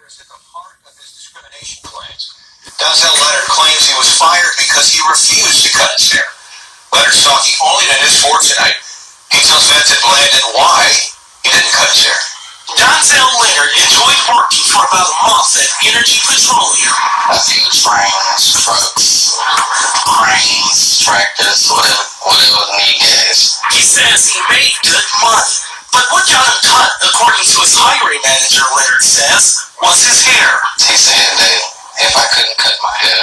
is at the heart of his discrimination claims. Denzel Leonard claims he was fired because he refused to cut his hair. Leonard's talking only to News 4 tonight. He tells Vincent Blandon why he didn't cut his hair. Denzel Leonard enjoyed working for about a month at Energy Petroleum. I see trains, trucks, cranes, tractors, whatever the need is. He says he made good money. But what got him cut, according to his hiring manager, Leonard says, was his hair. He said that if I couldn't cut my hair,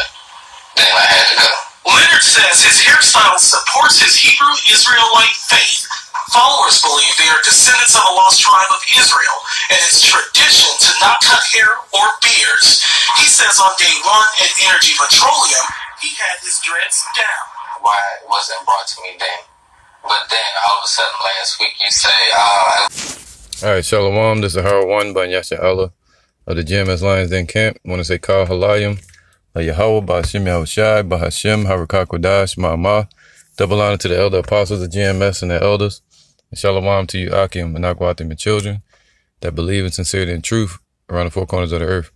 then I had to go. Leonard says his hairstyle supports his Hebrew Israelite faith. Followers believe they are descendants of a lost tribe of Israel, and it's tradition to not cut hair or beards. He says on day one at Energy Petroleum, he had his dreads down. Why it wasn't brought to me then? But then all of a sudden last week you say, All right, Shalom, this is Harold One by Yasha Allah of the GMS Lions Den Camp. I want to say Kal Halayim, Yahweh, Ba'ashim Yahushai, Ba'ashim, Harakah Kodash, Ma'amah. Double honor to the elder apostles of GMS and their elders. And Shalom to you, Akim, and Akwatim, and children that believe in sincerity and truth around the four corners of the earth.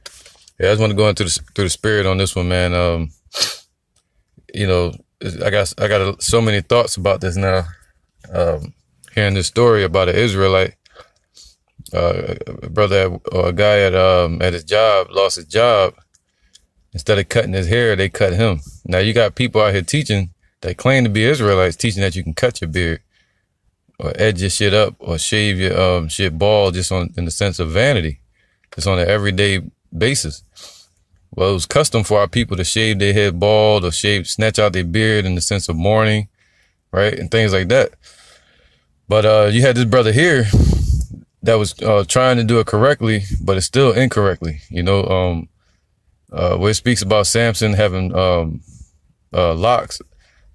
Yeah, I just want to go into through the spirit on this one, man. You know, I got so many thoughts about this now. Hearing this story about an Israelite, a brother or a guy at his job lost his job. Instead of cutting his hair, they cut him. Now you got people out here teaching that claim to be Israelites, teaching that you can cut your beard or edge your shit up or shave your shit bald just in the sense of vanity. Just on an everyday basis. Well, it was custom for our people to shave their head bald or snatch out their beard in the sense of mourning, right? And things like that. But you had this brother here that was trying to do it correctly, but it's still incorrectly. You know, where it speaks about Samson having locks.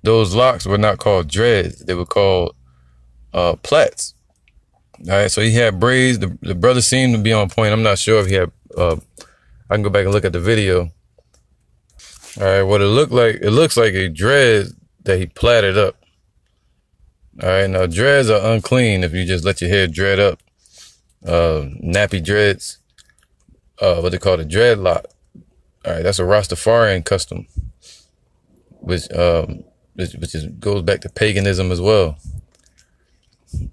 Those locks were not called dreads. They were called plaits. All right, so he had braids. The brother seemed to be on point. I'm not sure if he had... I can go back and look at the video. All right, what it looks like a dread that he plaited up. All right, now dreads are unclean if you just let your hair dread up. Nappy dreads, what they call a dreadlock. All right, that's a Rastafarian custom, which goes back to paganism as well.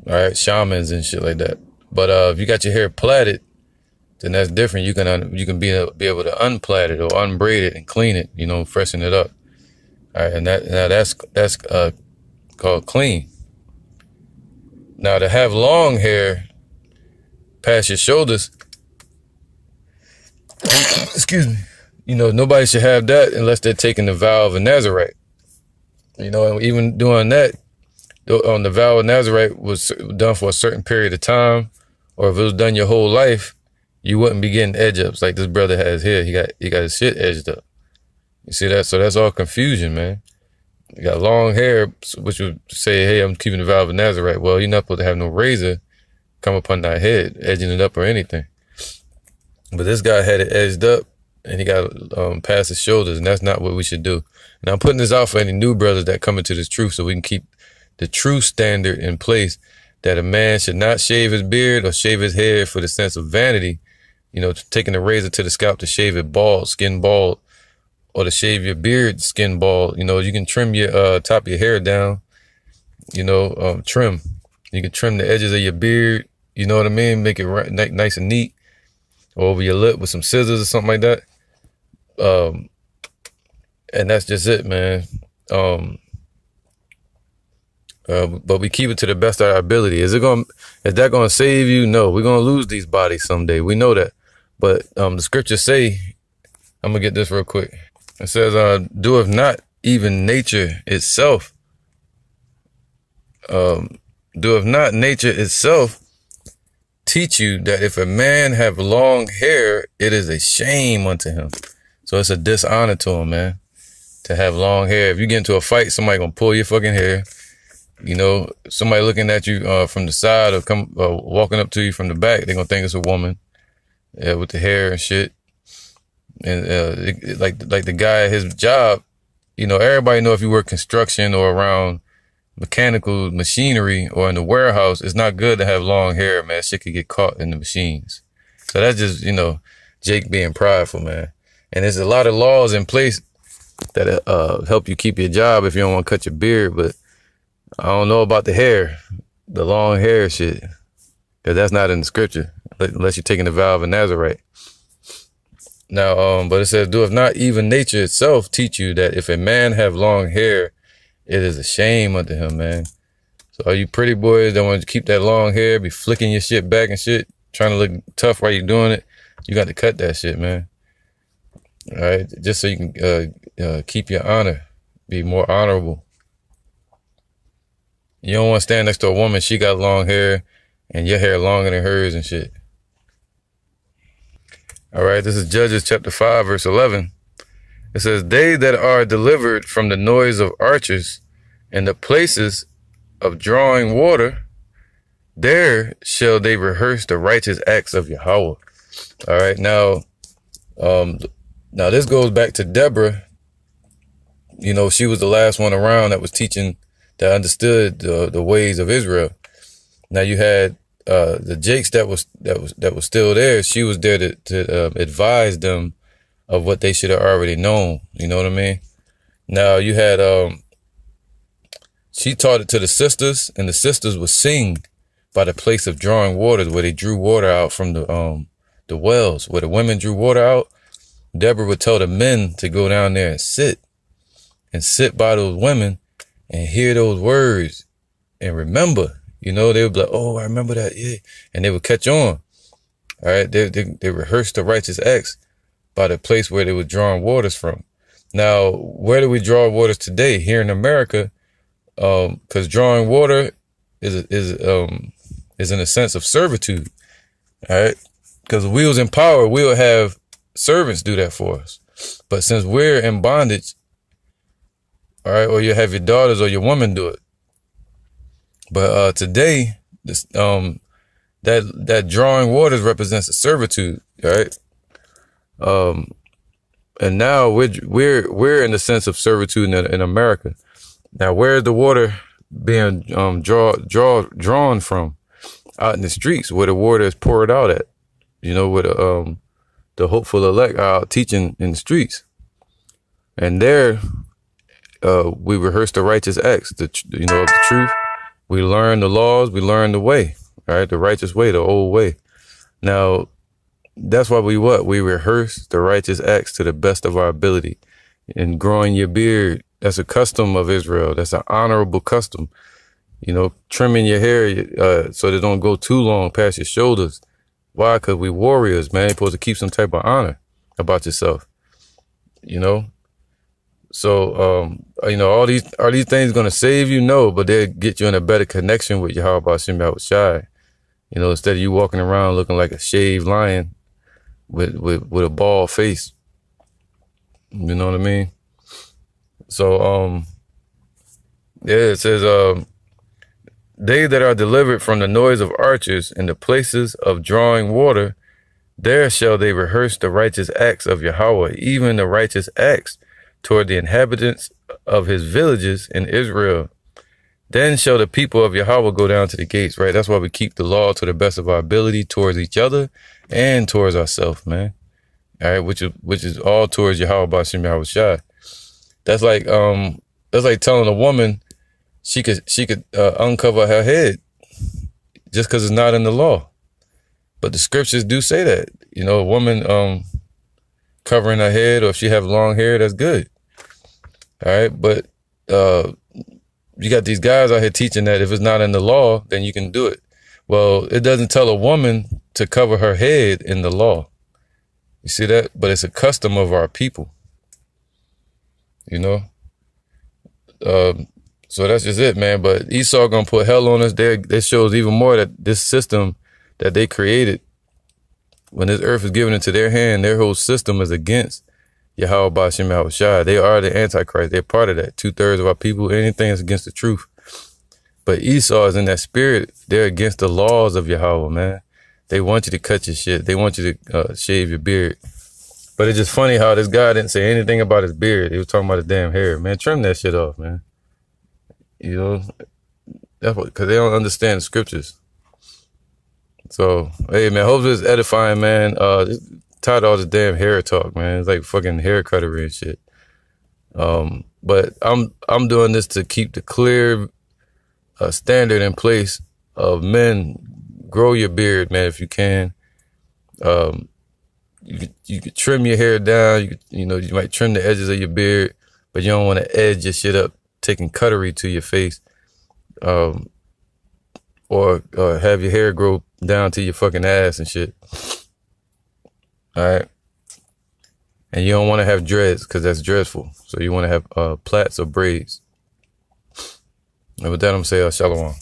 All right, shamans and shit like that. But if you got your hair plaited, then that's different. You can be able to unplait it or unbraid it and clean it, you know, freshen it up. All right, and that's called clean. Now to have long hair past your shoulders, excuse me, you know, nobody should have that unless they're taking the vow of a Nazarite. You know, and even doing that, on the vow of Nazarite was done for a certain period of time, or if it was done your whole life, you wouldn't be getting edge ups like this brother has here. He got his shit edged up. You see that? So that's all confusion, man. You got long hair, which would say, hey, I'm keeping the vow of a Nazarite. Well, you're not supposed to have no razor come upon that head, edging it up or anything. But this guy had it edged up, and he got past his shoulders, and that's not what we should do. And I'm putting this out for any new brothers that come into this truth so we can keep the true standard in place that a man should not shave his beard or shave his hair for the sense of vanity. You know, taking a razor to the scalp to shave it bald, skin bald, or to shave your beard skin bald. You know, you can trim your top of your hair down, you know, trim. You can trim the edges of your beard, you know what I mean? Make it nice and neat, or over your lip with some scissors or something like that. And that's just it, man. But we keep it to the best of our ability. Is that gonna save you? No, we're gonna lose these bodies someday. We know that. But the scriptures say, I'm gonna get this real quick. It says, doeth not even nature itself. Doeth not nature itself teach you that if a man have long hair, it is a shame unto him. So it's a dishonor to him, man, to have long hair. If you get into a fight, somebody gonna pull your fucking hair. You know, somebody looking at you from the side or walking up to you from the back, they're gonna think it's a woman with the hair and shit. And like the guy at his job, you know, everybody know if you work construction or around mechanical machinery or in the warehouse, it's not good to have long hair, man. Shit could get caught in the machines. So that's just, you know, Jake being prideful, man. And there's a lot of laws in place that help you keep your job if you don't want to cut your beard. But I don't know about the hair, the long hair shit, because that's not in the scripture unless you're taking the vow of a Nazarite. Now, but it says, doeth not even nature itself teach you that if a man have long hair, it is a shame unto him, man. So all you pretty boys that want to keep that long hair, be flicking your shit back and shit, trying to look tough while you're doing it, you got to cut that shit, man. All right, just so you can keep your honor, be more honorable. You don't want to stand next to a woman, she got long hair, and your hair longer than hers and shit. All right, this is Judges chapter 5, verse 11. It says, they that are delivered from the noise of archers and the places of drawing water, there shall they rehearse the righteous acts of Yahweh. All right, now this goes back to Deborah. You know, she was the last one around that was teaching, that understood the ways of Israel. Now you had the Jakes that was still there. She was there to advise them of what they should have already known. You know what I mean? Now you had she taught it to the sisters, and the sisters would sing by the place of drawing waters, where they drew water out from the wells, where the women drew water out. Deborah would tell the men to go down there and sit by those women and hear those words and remember. You know, they would be like, oh, I remember that, yeah. And they would catch on. All right, they rehearsed the righteous acts by the place where they were drawing waters from. Now, where do we draw waters today? Here in America, because drawing water is in a sense of servitude. All right, because if we was in power, we would have servants do that for us. But since we're in bondage, all right, or you have your daughters or your woman do it. But today, this that drawing waters represents a servitude, right? And now we're in the sense of servitude in America. Now, where is the water being drawn from? Out in the streets, where the water is poured out at. You know, where the hopeful elect are out teaching in the streets, and there we rehearse the righteous acts, of the truth. We learn the laws, we learn the way, right? The righteous way, the old way. Now, that's why we rehearse the righteous acts to the best of our ability. And growing your beard, that's a custom of Israel. That's an honorable custom. You know, trimming your hair so they don't go too long past your shoulders. Why? Because we warriors, man. You're supposed to keep some type of honor about yourself. You know? So, are these things going to save you? No, but they'll get you in a better connection with Yahweh Ba'Shem Yahushai. You know, instead of you walking around looking like a shaved lion with a bald face. You know what I mean? So, it says, they that are delivered from the noise of archers and the places of drawing water, there shall they rehearse the righteous acts of Yahweh, even the righteous acts toward the inhabitants of his villages in Israel. Then shall the people of Yahweh go down to the gates, right? That's why we keep the law to the best of our ability towards each other and towards ourselves, man. All right, which is all towards Yahweh Ba'Shem Yahushai. That's like telling a woman she could uncover her head just because it's not in the law. But the scriptures do say that, you know, a woman covering her head, or if she have long hair, that's good. All right, but you got these guys out here teaching that if it's not in the law, then you can do it. Well, it doesn't tell a woman to cover her head in the law. You see that? But it's a custom of our people. You know? So that's just it, man. But Esau gonna put hell on us. That shows even more that this system that they created, when this earth is given into their hand, their whole system is against Yahweh Ba'Shem Yahushai. They are the Antichrist. They're part of that. 2/3 of our people, anything that's against the truth. But Esau is in that spirit. They're against the laws of Yahweh, man. They want you to cut your shit. They want you to shave your beard. But it's just funny how this guy didn't say anything about his beard. He was talking about his damn hair. Man, trim that shit off, man. You know, that's what, because they don't understand the scriptures. So, hey, man, hopefully it's edifying, man. tired of all this damn hair talk, man. It's like fucking hair cuttery and shit. But I'm doing this to keep the clear standard in place of men. Grow your beard, man, if you can. You could trim your hair down. You might trim the edges of your beard, but you don't want to edge your shit up, taking cuttery to your face, or have your hair grow down to your fucking ass and shit. All right. And you don't want to have dreads because that's dreadful. So you want to have plaits or braids. And with that, I'm going to say shalom.